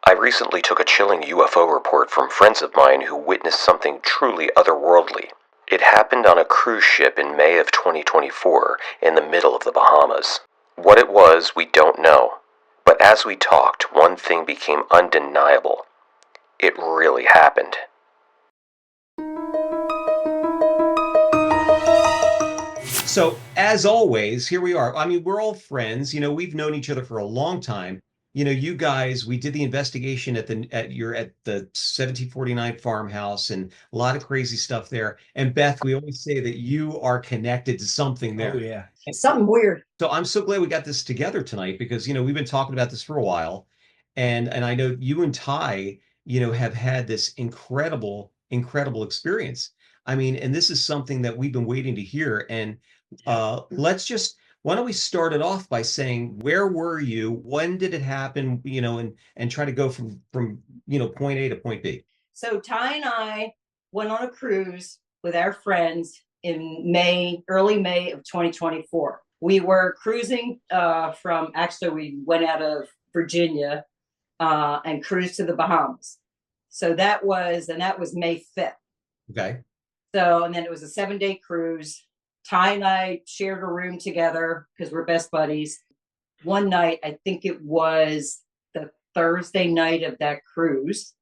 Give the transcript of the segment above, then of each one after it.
I recently took a chilling UFO report from friends of mine who witnessed something truly otherworldly. It happened on a cruise ship in May of 2024 in the middle of the Bahamas. What it was, we don't know. But as we talked, one thing became undeniable. It really happened. So, as always, here we are. I mean, we're all friends. We've known each other for a long time. You guys, we did the investigation at the 1749 farmhouse and a lot of crazy stuff there. And Beth, we always say that you are connected to something there. Oh, yeah. Something weird. So I'm so glad we got this together tonight because we've been talking about this for a while, and I know you and Ty have had this incredible experience. I mean, and this is something that we've been waiting to hear. And why don't we start it off by saying where were you? When did it happen? And try to go from point A to point B. So Ty and I went on a cruise with our friends in early May of 2024. We were cruising we went out of Virginia and cruised to the Bahamas. So that was May 5th. Okay. So, and then it was a 7-day cruise. Ty and I shared a room together because we're best buddies. One night, I think it was the Thursday night of that cruise,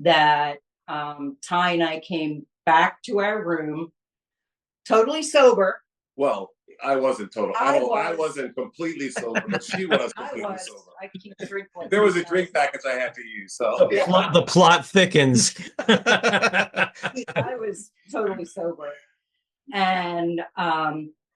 that Ty and I came back to our room totally sober. Well, I wasn't total. I wasn't completely sober, but she was completely sober. I keep the drink. There was a drink package I had to use, so the plot thickens. I was totally sober, and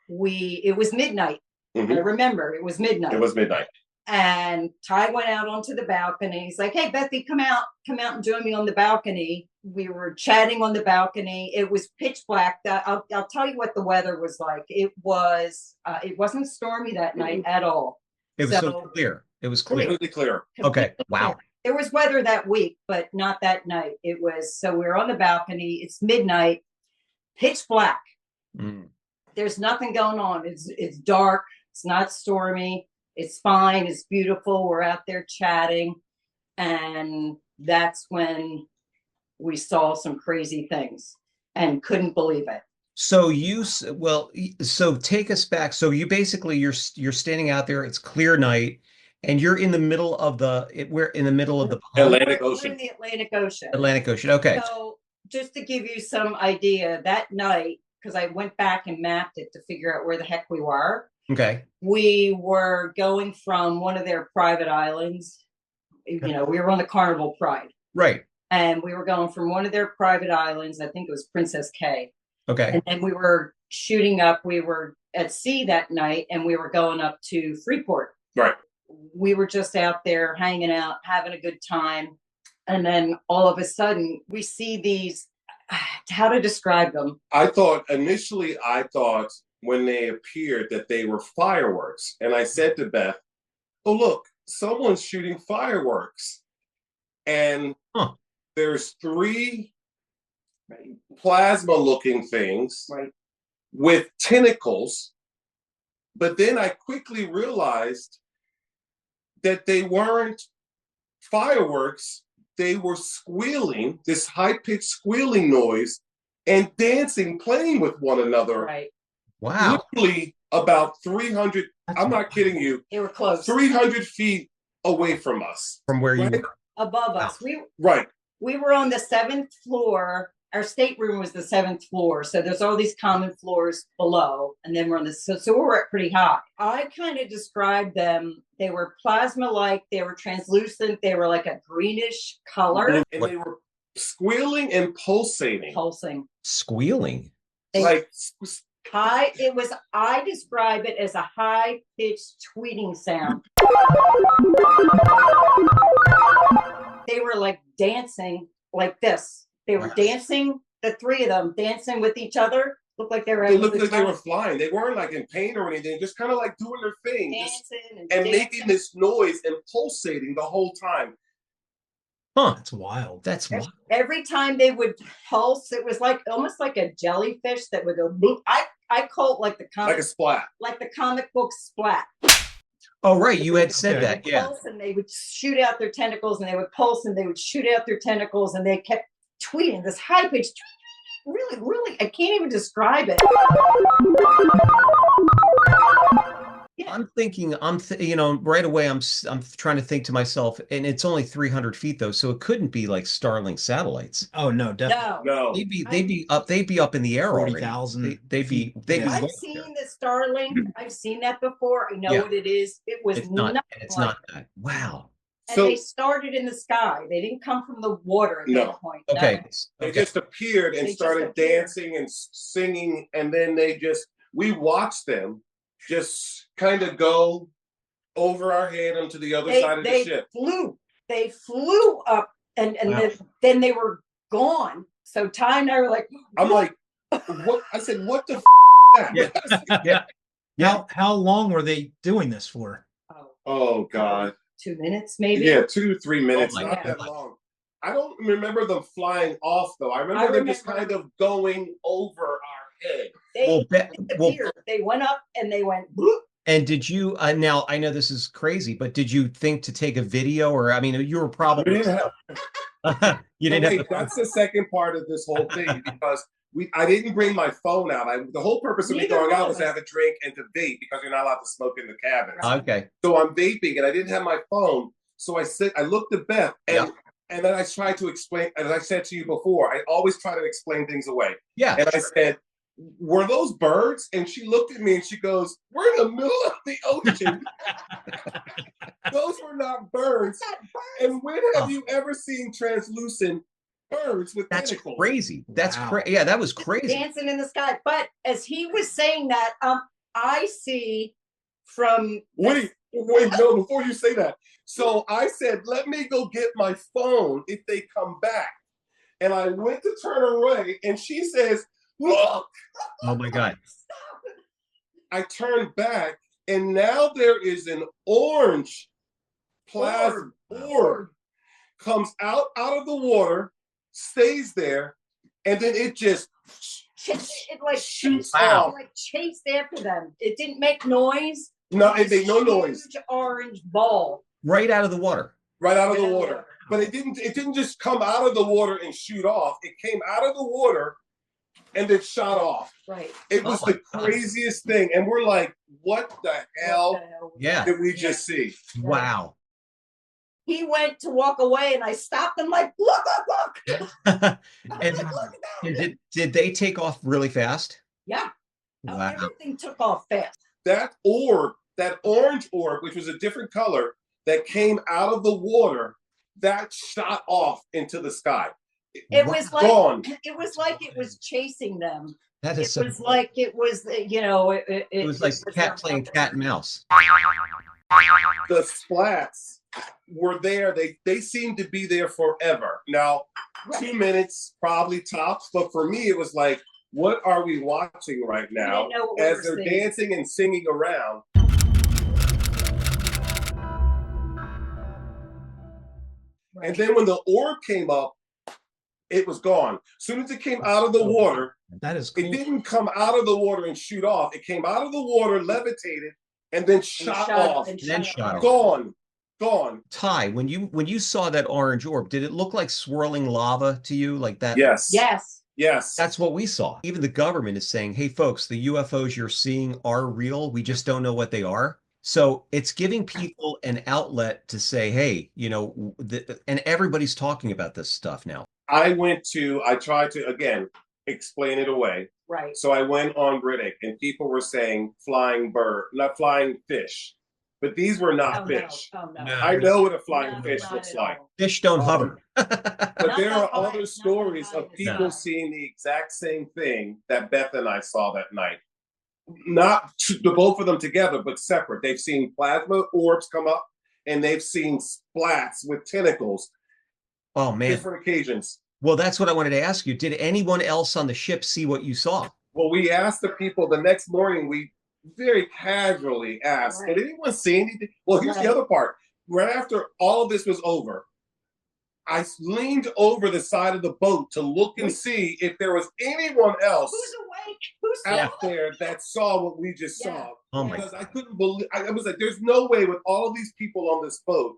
it was midnight. Mm-hmm. I remember it was midnight. It was midnight. And Ty went out onto the balcony. He's like, "Hey, Bethy, come out and join me on the balcony." We were chatting on the balcony. It was pitch black. I'll tell you what the weather was like. It wasn't stormy that night at all. It was so clear. It was clear. Completely clear. Okay. Wow. There was weather that week, but not that night. So we were on the balcony. It's midnight, pitch black. Mm. There's nothing going on. It's dark. It's not stormy. It's fine. It's beautiful. We're out there chatting. And that's when we saw some crazy things and couldn't believe it. So so take us back. So you're standing out there. It's clear night, and you're in the middle of we're in the middle of the Atlantic Ocean. We're in the Atlantic Ocean. Atlantic Ocean. Okay. So just to give you some idea, that night, because I went back and mapped it to figure out where the heck we were. Okay. We were going from one of their private islands. We were on the Carnival Pride. Right. And we were going from one of their private islands. I think it was Princess Cay. Okay. And then we were shooting up. We were at sea that night, and we were going up to Freeport. Right. We were just out there hanging out, having a good time. And then all of a sudden, we see these, how to describe them? Initially, I thought when they appeared that they were fireworks. And I said to Beth, "Oh, look, someone's shooting fireworks." And there's 3 plasma-looking things with tentacles. But then I quickly realized that they weren't fireworks. They were squealing, this high-pitched squealing noise, and dancing, playing with one another. Right. Wow. Literally about 300, I'm not kidding you. They were close. 300 feet away from us. From where you were. Above us. Right. We were on the 7th floor. Our stateroom was the 7th floor. So there's all these common floors below. And then we're on so we were pretty high. I kind of described them. They were plasma-like. They were translucent. They were like a greenish color. And they were squealing and pulsating. Squealing? I describe it as a high-pitched tweeting sound. They were like dancing like this. They were dancing, the 3 of them dancing with each other. Looked like they were flying. They weren't like in pain or anything, just kind of like doing their thing. Dancing and making this noise and pulsating the whole time. Huh. That's wild. Wild. Every time they would pulse, it was like almost like a jellyfish that would go boop. I call it like the comic, like a splat. Like the comic book splat. Oh, right. You had said Okay. that. Yeah. Pulse, and they would shoot out their tentacles, and they would pulse, and they would shoot out their tentacles, and they kept tweeting this high pitched, really, really, I can't even describe it. Yeah. I'm thinking, right away, I'm trying to think to myself, and it's only 300 feet though, so it couldn't be like Starlink satellites. Oh no, definitely. No, No. They'd be up in the air already. 40,000 They'd be Yeah. I've way up seen there. the Starlink. I've seen that before. I know Yeah. what it is. It was It's not, not and it's like, not that. Wow. and So they started in the sky. They didn't come from the water at No. that point. Okay. they Okay. just appeared and They just started appeared. dancing and singing, and then we watched them just kind of go over our head onto the other side of the They ship. flew. They flew up, and Wow. then they were gone. So Ty and I were like, I'm like, what? I said, what the that? Yeah. Yeah. How long were they doing this for? oh, Oh God. 2 minutes maybe. Yeah, 2 to 3 minutes, my not that God. long. I don't remember them flying off though. I remember them just remember. kind of going over our head. They Well, disappeared. They went up and they went. Bloop. and did you, now I know this is crazy, but did you think to take a video, or, I mean, you were We probably, didn't have, you so didn't wait, have, that's the second part of this whole thing because I didn't bring my phone out. The whole purpose of me Neither going one out of was to us. have a drink and to vape because you're not allowed to smoke in the cabins. okay. So I'm vaping and I didn't have my phone. So I looked at Beth and and then I tried to explain, as I said to you before, I always try to explain things away. Yeah. And I said, were those birds? And she looked at me and she goes, we're in the middle of the ocean. Those were not birds. And when have you ever seen translucent birds with That's tentacles? crazy. That's Wow. crazy. Yeah, that was crazy. Dancing in the sky. But as he was saying that, I see from Wait, no, before you say that. So I said, let me go get my phone if they come back. And I went to turn away and she says, look. Oh my God. I turned back and now there is an orange plasma orb comes out of the water, stays there, and then it just it like shoots Wow. off. like chased after them. It didn't make noise. No, it made no noise. Huge orange ball Right out of the water. Right out of the water. But it didn't just come out of the water and shoot off. It came out of the water and then shot off. Right. It was Oh my the God. craziest thing. And we're like, what the hell What the hell was Yeah. did we just see? Wow. He went to walk away, and I stopped him like, look, look, look. and Like, look at that. and did they take off really fast? Yeah. Wow. Everything took off fast. That orb, that orange orb, which was a different color, that came out of the water, that shot off into the sky. It was like Gone. it was like it was chasing them. That It is so was cool. like it was, It was like was cat playing cat and mouse. The splats were there. They seemed to be there forever. Now, 2 minutes probably tops, but for me, it was like, what are we watching right now? didn't know what we As were they're seeing. dancing and singing around. And then when the orb came up, it was gone. As soon as it came out of the water, That is it cool. didn't come out of the water and shoot off. It came out of the water, levitated, and then shot off. and Then shot shot off. Gone. Ty, when you saw that orange orb, did it look like swirling lava to you, like that? Yes. Yes. Yes. That's what we saw. Even the government is saying, hey, folks, the UFOs you're seeing are real. We just don't know what they are. So it's giving people an outlet to say, hey, and everybody's talking about this stuff now. I tried to, again, explain it away. Right. So I went on Riddick and people were saying flying bird, not flying fish. But these were not fish. No. Oh, no. No. I know what a flying No, fish not looks at like. all. Fish don't hover. But Not there that are high, other not stories that high of in the people sky. seeing the exact same thing that Beth and I saw that night. Not the both of them together, but separate. They've seen plasma orbs come up and they've seen splats with tentacles. Oh, man. Different occasions. Well, that's what I wanted to ask you. Did anyone else on the ship see what you saw? Well, we asked the people the next morning, we very casually asked, Right. did anyone see anything? Well, here's Right. the other part. Right after all of this was over, I leaned over the side of the boat to look and see if there was anyone else Who's awake? Who's out there that saw what we just saw. Oh my Because I couldn't believe, I was like, there's no way with all of these people on this boat,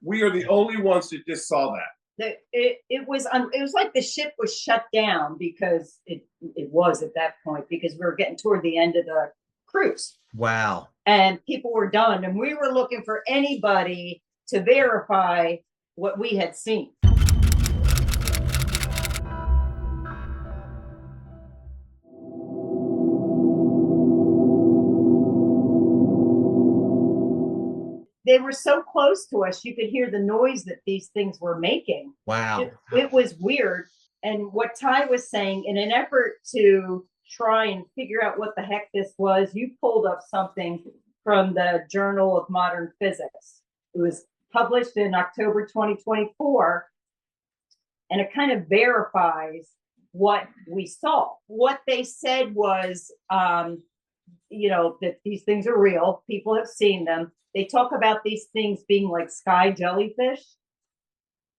we are the only ones that just saw that. It was like the ship was shut down because it was at that point, because we were getting toward the end of the cruise. Wow. And people were done, and we were looking for anybody to verify what we had seen. They were so close to us, you could hear the noise that these things were making. Wow. It was weird. And what Ty was saying, in an effort to try and figure out what the heck this was, you pulled up something from the Journal of Modern Physics. It was published in October 2024, and it kind of verifies what we saw. What they said was, that these things are real. People have seen them. They talk about these things being like sky jellyfish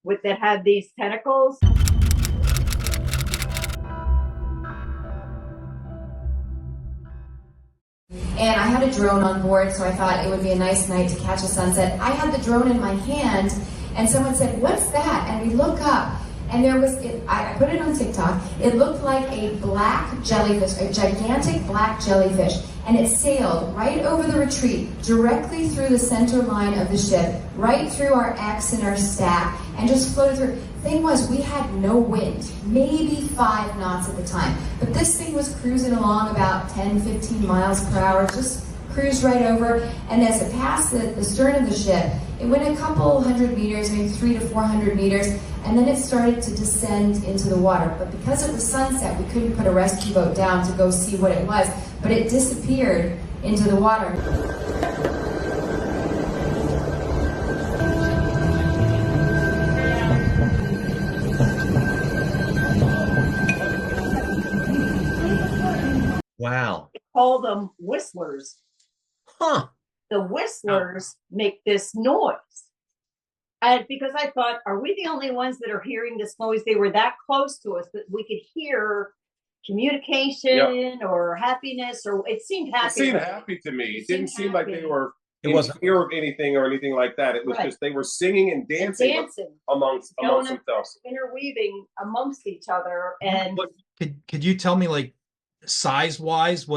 that have these tentacles. And I had a drone on board, so I thought it would be a nice night to catch a sunset. I had the drone in my hand, and someone said, "What's that?" And we look up, and there was, I put it on TikTok, it looked like a black jellyfish, a gigantic black jellyfish, and it sailed right over the retreat, directly through the center line of the ship, right through our X and our stack, and just floated through. Thing was, we had no wind, maybe 5 knots at the time, but this thing was cruising along about 10, 15 miles per hour, just cruised right over, and as it passed the stern of the ship, it went a couple hundred meters, maybe 300 to 400 meters, and then it started to descend into the water. But because it was sunset, we couldn't put a rescue boat down to go see what it was, but it disappeared into the water. Wow. They call them whistlers. Huh. The whistlers make this noise. And because I thought, are we the only ones that are hearing this noise? They were that close to us that we could hear communication or happiness, or it seemed happy. It seemed happy to me. It didn't seem like they were in fear of anything or anything like that. It was just they were singing and dancing amongst themselves, interweaving amongst each other. And could you tell me, like, size wise,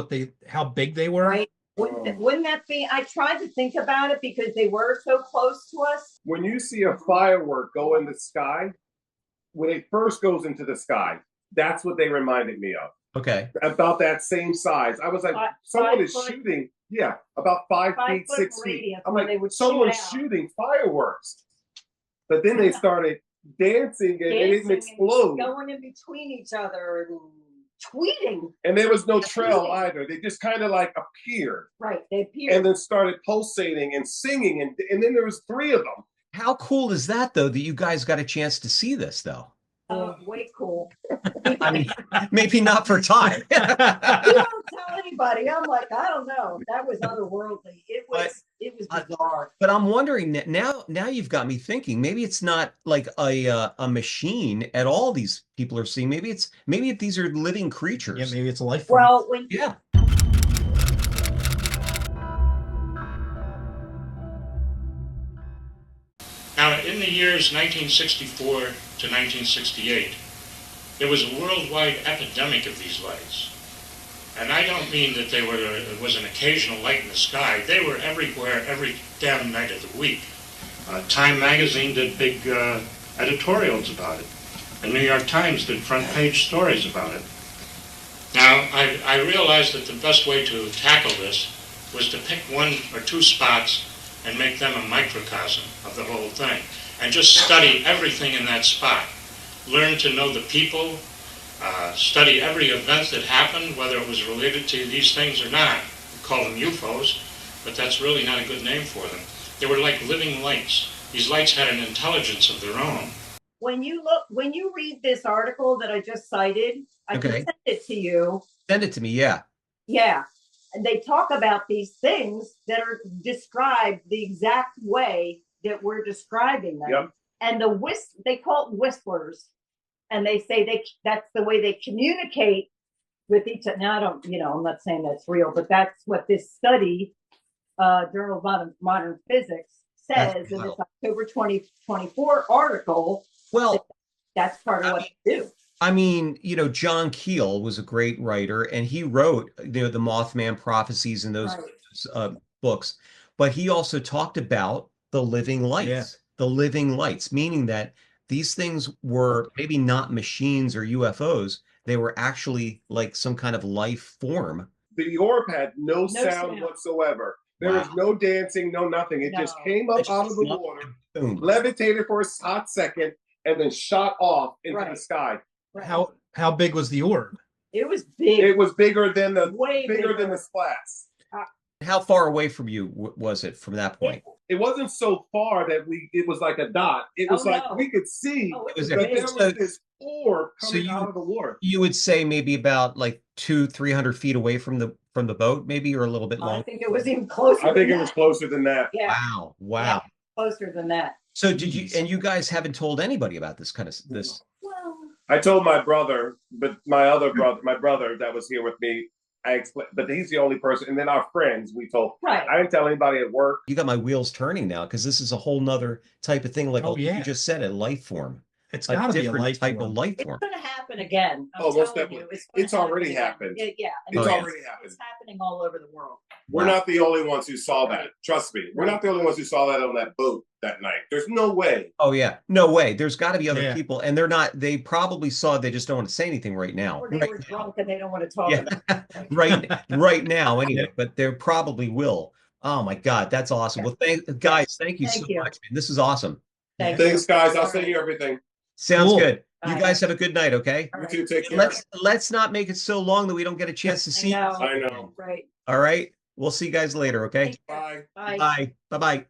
how big they were? Right. Wouldn't that be? I tried to think about it because they were so close to us. When you see a firework go in the sky, when it first goes into the sky, that's what they reminded me of. Okay. About that same size. I was like, someone is shooting. Yeah, about 5 feet, 6 feet. I'm like, someone's shooting fireworks. But then they started dancing and they didn't explode. Going in between each other and tweeting. And there was no trail either. They just kind of like appeared. Right, they appeared. And then started pulsating and singing. And then there was 3 of them. How cool is that, though, that you guys got a chance to see this, though? Way cool. I mean, maybe not for time. You don't tell anybody. I'm like, I don't know. That was otherworldly. It was bizarre. But I'm wondering now you've got me thinking, maybe it's not like a machine at all these people are seeing. Maybe these are living creatures. Yeah, maybe it's a life form. Well, Now, in the years 1964 to 1968, there was a worldwide epidemic of these lights. And I don't mean that it was an occasional light in the sky. They were everywhere, every damn night of the week. Time magazine did big editorials about it. The New York Times did front page stories about it. Now, I realized that the best way to tackle this was to pick 1 or 2 spots and make them a microcosm of the whole thing. And just study everything in that spot. Learn to know the people, study every event that happened, whether it was related to these things or not. We call them UFOs, but that's really not a good name for them. They were like living lights. These lights had an intelligence of their own. When you read this article that I just cited, I can send it to you. Send it to me, yeah. Yeah. And they talk about these things that are described the exact way that we're describing them. Yep. and they call it whistlers, and they say that's the way they communicate with each other. Now, I don't, I'm not saying that's real, but that's what this study, Journal of Modern Physics, says in this October 2024 article. Well, that's part of what they do. I mean, John Keel was a great writer, and he wrote, the Mothman prophecies and those books. But he also talked about the living lights, meaning that these things were maybe not machines or UFOs. They were actually like some kind of life form. The orb had no sound whatsoever. There was no dancing, no nothing. It just came up out of the water, levitated for a hot second, and then shot off into the sky. Right. How big was the orb? It was big. It was bigger than the than the splats. How far away from you was it from that point? It wasn't so far that it was like a dot. It was we could see that there was this orb coming out of the water. You would say maybe about like 200-300 feet away from the boat, maybe, or a little bit longer. I think it was even closer. I think it was closer than that. Yeah. Wow. Yeah, closer than that. So you guys haven't told anybody about this kind of this? Well, I told my brother, but my brother that was here with me, I explained, but he's the only person. And then our friends, we told. Right. I didn't tell anybody at work. You got my wheels turning now, because this is a whole nother type of thing. Like you just said, a life form. It's got to be a life type form. of life form. It's going to happen again. Most definitely. It's already happened. It's already happened. It's happening all over the world. We're not the only ones who saw that. Trust me. We're not the only ones who saw that on that boat that night. There's no way. Oh, yeah. No way. There's got to be other people. And they probably saw it. They just don't want to say anything right now. Or they were drunk and they don't want to talk about it. right now, anyway. But they probably will. Oh, my God. That's awesome. Well, guys, thank you so much. Man. This is awesome. Thanks, guys. I'll send you everything. Sounds good. You guys have a good night, okay? You too. Take care. Let's not make it so long that we don't get a chance to see you. I know. Right. All right. We'll see you guys later, okay? Bye. Bye. Bye. Bye-bye.